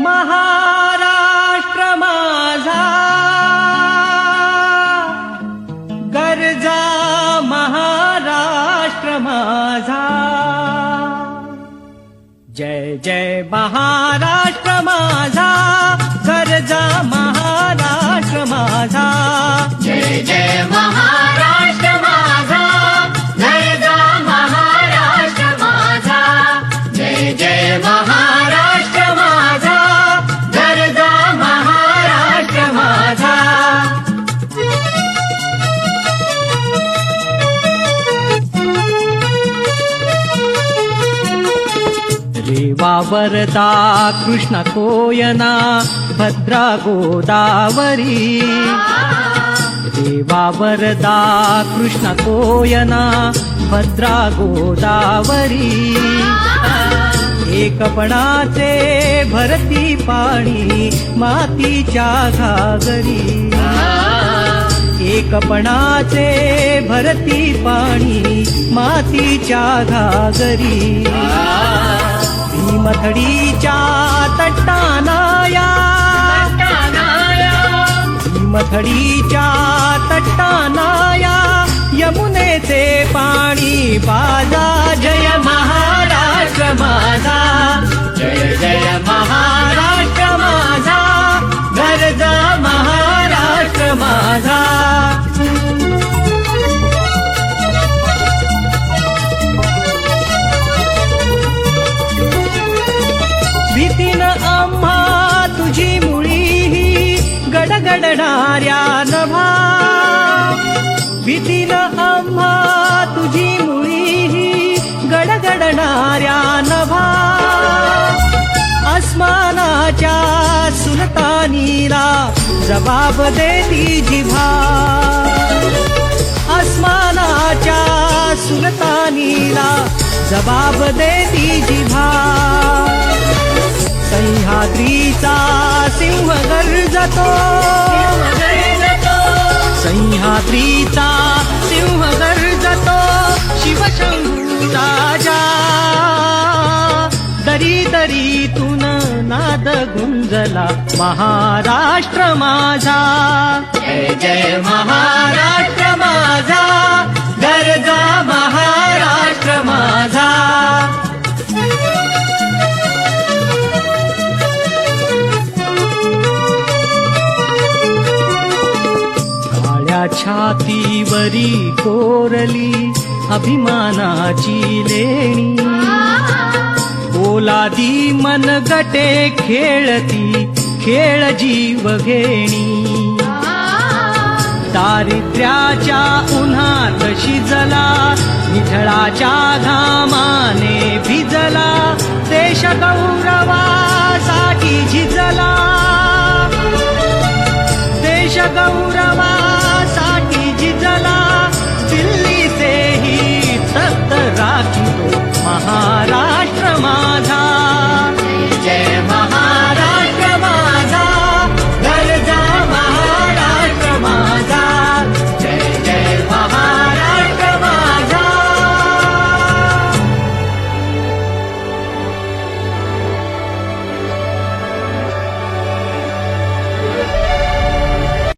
महाराष्ट्र माझा गरजा महाराष्ट्र माझा जय जय महाराष्ट्र माझा गरजा महाराष्ट्र माझा जय जय महाराष्ट्र माझा गरजा महाराष्ट्र माझा जय जय महाराष्ट्र माझा गरजा महाराष्ट्र माझा रेवा वरदा कृष्ण कोयना भद्रा गोदावरी रेवा वरदा कृष्ण कोयना भद्रा गोदावरी एकपणाचे भरती पाणी मातीच्या घागरी एकपणाचे भरती पाणी मातीच्या घागरी भीमथडीच्या तट्टानाया भीमथडीच्या तट्टानाया यमुनेचे पाणी बाजा जय महाराष्ट्र माझा जय जय महाराष्ट्र माझा गरजा महाराष्ट्र माझा भीतीन आम्हा तुझी मुळी गडगडणाऱ्या नभा भीतीन आम्हा तुझी मुळी गडगडणाऱ्या नभा आसमानाच्या सुलतानीला जबाब देती जिव्हा आसमानाच्या सुलतानीला जबाब देती जिव्हा सह्याद्रीचा सिंह गर्जतो सह्याद्रीचा सिंह गर्जतो शिवशंभू राजा दरी दरीतून नाद गुंजला महाराष्ट्र माझा जय जय महाराष्ट्र माझा गरजा महाराष्ट्र माझा काळ्या छातीवरी कोरली अभिमानाची लेणी पोलादी मनगटे खेळती खेळ जीव घेणी दारिद्र्याच्या उन्हात शिजला निधळाच्या घामाने भिजला देश गौरवासाठी झिजला देश गौरवा